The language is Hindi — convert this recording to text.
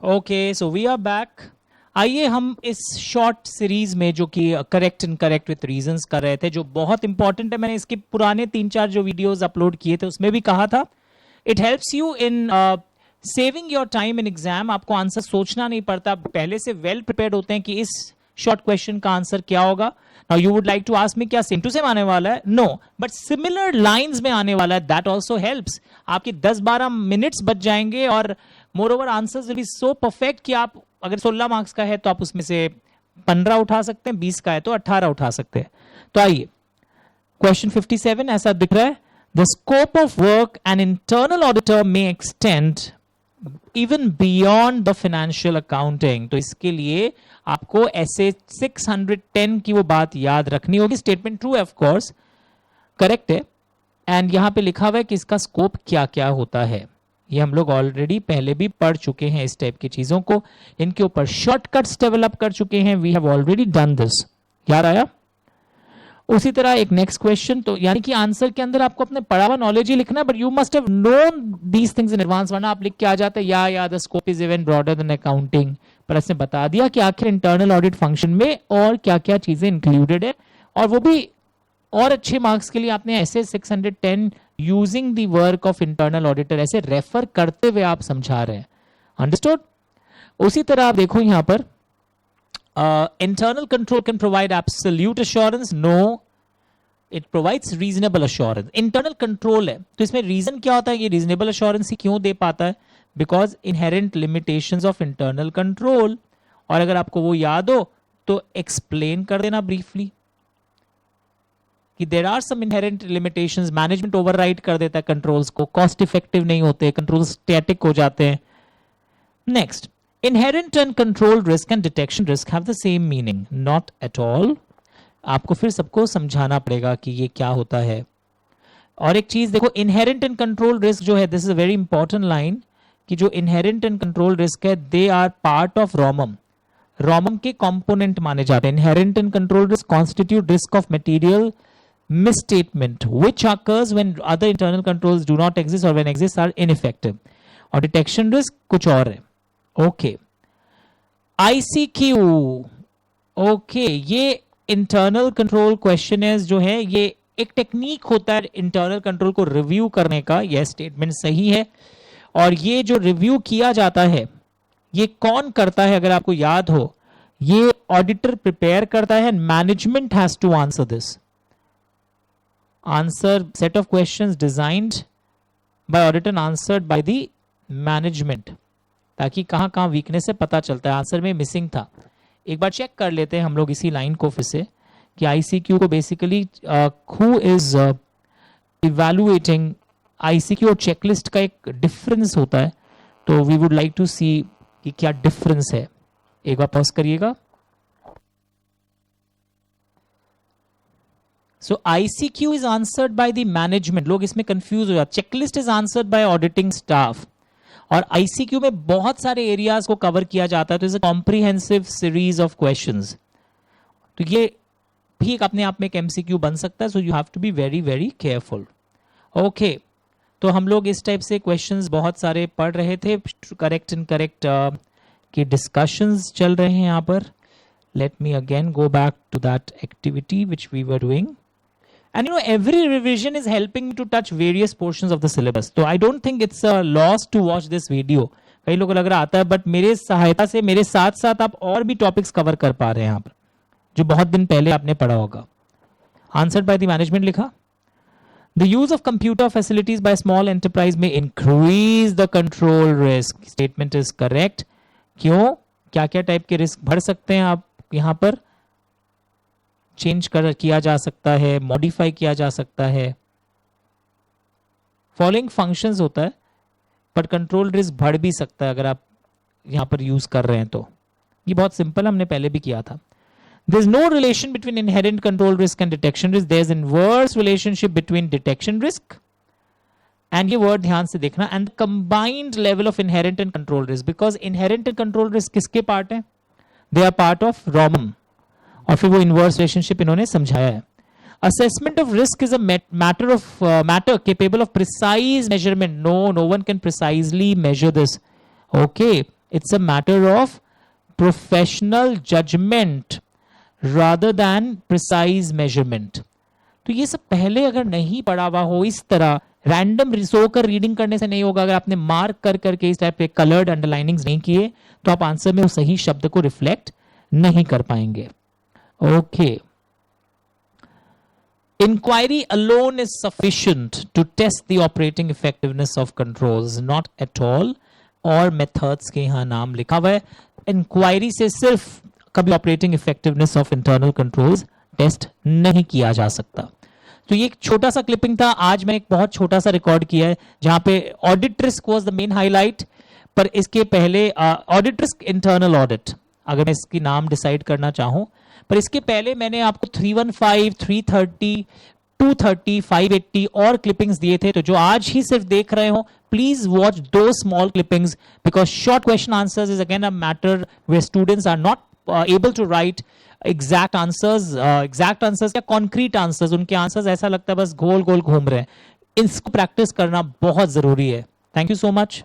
Okay, so we are back. आइए हम इस शॉर्ट सीरीज में जो कि correct and correct with reasons कर रहे थे, जो बहुत इंपॉर्टेंट है। मैंने इसके पुराने 3-4 जो वीडियोस अपलोड किए थे उसमें भी कहा था, it helps you in saving your time in exam. आपको आंसर सोचना नहीं पड़ता, पहले से वेल प्रिपेयर्ड होते हैं कि इस शॉर्ट क्वेश्चन का आंसर क्या होगा। Now you would like to ask me क्या सेम टू सेम आने वाला है? नो, बट सिमिलर लाइंस में आने वाला है। That also helps. आपके 10-12 मिनट्स बच जाएंगे और more over answers will be so perfect कि आप अगर 16 मार्क्स का है तो आप उसमें से 15 उठा सकते हैं, 20 का है तो 18 उठा सकते हैं। तो आइए, क्वेश्चन 57 ऐसा दिख रहा है, the scope of work an internal auditor may extend even beyond the financial accounting. तो इसके लिए आपको ऐसे 610 की वो बात याद रखनी होगी। स्टेटमेंट ट्रू है, ऑफ कोर्स करेक्ट है, एंड यहां पे लिखा हुआ है कि इसका स्कोप क्या क्या होता है। ये हम लोग ऑलरेडी पहले भी पढ़ चुके हैं इस टाइप की चीजों को, इनके ऊपर शॉर्टकट्स डेवलप कर चुके हैं। We have already done this. याद आया? उसी तरह एक नेक्स्ट क्वेश्चन, तो यानी कि आंसर के अंदर आपको अपने पढ़ा हुआ नॉलेज ही लिखना है, but you must have known these things in advance, वरना आप लिख के आ जाते हैं या the scope is even broader then accounting. पर इसने बता दिया कि आखिर इंटरनल ऑडिट फंक्शन में और क्या क्या चीजें इंक्लूडेड है, और वो भी और अच्छे मार्क्स के लिए आपने ऐसे 610 using the work of internal auditor ऐसे रेफर करते हुए आप समझा रहे हैं। अंडरस्टूड? उसी तरह आप देखो यहां पर internal control can provide absolute assurance. No, it provides reasonable assurance. Internal control है तो इसमें रीजन क्या होता है, ये reasonable assurance ही क्यों दे पाता है? Because inherent limitations of internal control। और अगर आपको वो याद हो तो explain कर देना briefly कि there are some inherent limitations। Management override कर देता है कंट्रोल्स को, cost effective नहीं होते, कंट्रोल static हो जाते हैं। Next, inherent and control risk and detection risk have the same meaning? Not at all। आपको फिर सबको समझाना पड़ेगा कि ये क्या होता है। और एक चीज देखो, inherent and control risk जो है, this is a very important line, कि जो inherent and control risk है, they are part of ROMM। ROMM के component माने जाते हैं। inherent and control risk constitute risk of material misstatement which occurs when other internal controls do not exist or when exist are ineffective। और detection risk कुछ और है। ओके, ICQ, ओके, ये इंटरनल कंट्रोल क्वेश्चनर्स जो है, ये एक टेक्निक होता है इंटरनल कंट्रोल को रिव्यू करने का। यह स्टेटमेंट सही है, और ये जो रिव्यू किया जाता है ये कौन करता है? अगर आपको याद हो, ये ऑडिटर प्रिपेयर करता है, management has to answer this. Answer set of questions designed by auditor, answered by the management, ताकि कहां कहां वीकनेस है पता चलता है। आंसर में मिसिंग था, एक बार चेक कर लेते हैं हम लोग इसी लाइन को फिर से, कि आईसीक्यू को basically who is evaluating ICQ और चेकलिस्ट का एक डिफरेंस होता है। तो we would like to see कि क्या डिफरेंस है। एक बार पॉज करिएगा। So ICQ is answered by the management. लोग इसमें कंफ्यूज हो जाते। Checklist is answered by auditing staff, और आईसीक्यू में बहुत सारे एरियाज को कवर किया जाता है, तो is a comprehensive series of questions. तो ये भी अपने आप में एक एमसीक्यू बन सकता है, so you have to be very very careful. Okay, तो हम लोग इस टाइप से क्वेश्चंस बहुत सारे पढ़ रहे थे, करेक्ट एंड करेक्ट के डिस्कशंस चल रहे हैं यहाँ पर। Let me again go back to that activity which we were doing. And you know, every revision is helping me to touch various portions of the syllabus. So I don't think it's a loss to watch this video. कई लोगों को लग रहा आता है, बट मेरे सहायता से मेरे साथ साथ आप और भी टॉपिक्स कवर कर पा रहे हैं यहाँ पर, जो बहुत दिन पहले आपने पढ़ा होगा। आंसर्ड बाय द मैनेजमेंट लिखा, the use of computer facilities by small enterprise में increase the control risk. Statement is correct. क्यों? क्या क्या टाइप के रिस्क बढ़ सकते हैं आप यहाँ पर? चेंज किया जा सकता है, मॉडिफाई किया जा सकता है। फॉलोइंग फंक्शंस होता है, बट कंट्रोल रिस्क बढ़ भी सकता है अगर आप यहां पर यूज कर रहे हैं तो। ये बहुत सिंपल, हमने पहले भी किया था। There is no relation between inherent control risk and detection risk, there is inverse relationship between detection risk and, ये वर्ड ध्यान से देखना, and combined level of inherent and control risk. Because inherent and control risk किसके पार्ट है? They are part of ROMM, और फिर वो इनवर्स रिलेशनशिप इन्होंने समझाया है। Assessment of risk is a matter capable of precise measurement. No one can precisely measure this. Okay, It's a matter of professional judgment rather than precise measurement. तो ये सब पहले अगर नहीं पढ़ा हुआ हो, इस तरह रैंडम रिसो कर रीडिंग करने से नहीं होगा. अगर आपने मार्क कर करके इस टाइप के कलर्ड अंडरलाइनिंग्स नहीं किए तो आप आंसर में उस सही शब्द को रिफ्लेक्ट नहीं कर पाएंगे. Okay. Inquiry alone is sufficient to test the operating effectiveness of controls, not at all. और methods के यहाँ नाम लिखा हुआ है. Inquiry से सिर्फ कभी operating effectiveness of internal controls test नहीं किया जा सकता. तो ये एक छोटा सा क्लिपिंग था. आज मैं एक बहुत छोटा सा रिकॉर्ड किया है जहां पे audit risk was the main highlight. पर इसके पहले ऑडिट रिस्क इंटरनल ऑडिट, अगर मैं इसकी नाम डिसाइड करना चाहूं, पर इसके पहले मैंने आपको 315, 330, 230, 580 और क्लिपिंग्स दिए थे. तो जो आज ही सिर्फ देख रहे हो, प्लीज वॉच दो small clippings, because short question answers is again a matter where students are not able to write exact answers या कॉन्क्रीट आंसर्स. उनके आंसर्स ऐसा लगता है बस गोल गोल घूम रहे हैं. इसको प्रैक्टिस करना बहुत जरूरी है. Thank you so much.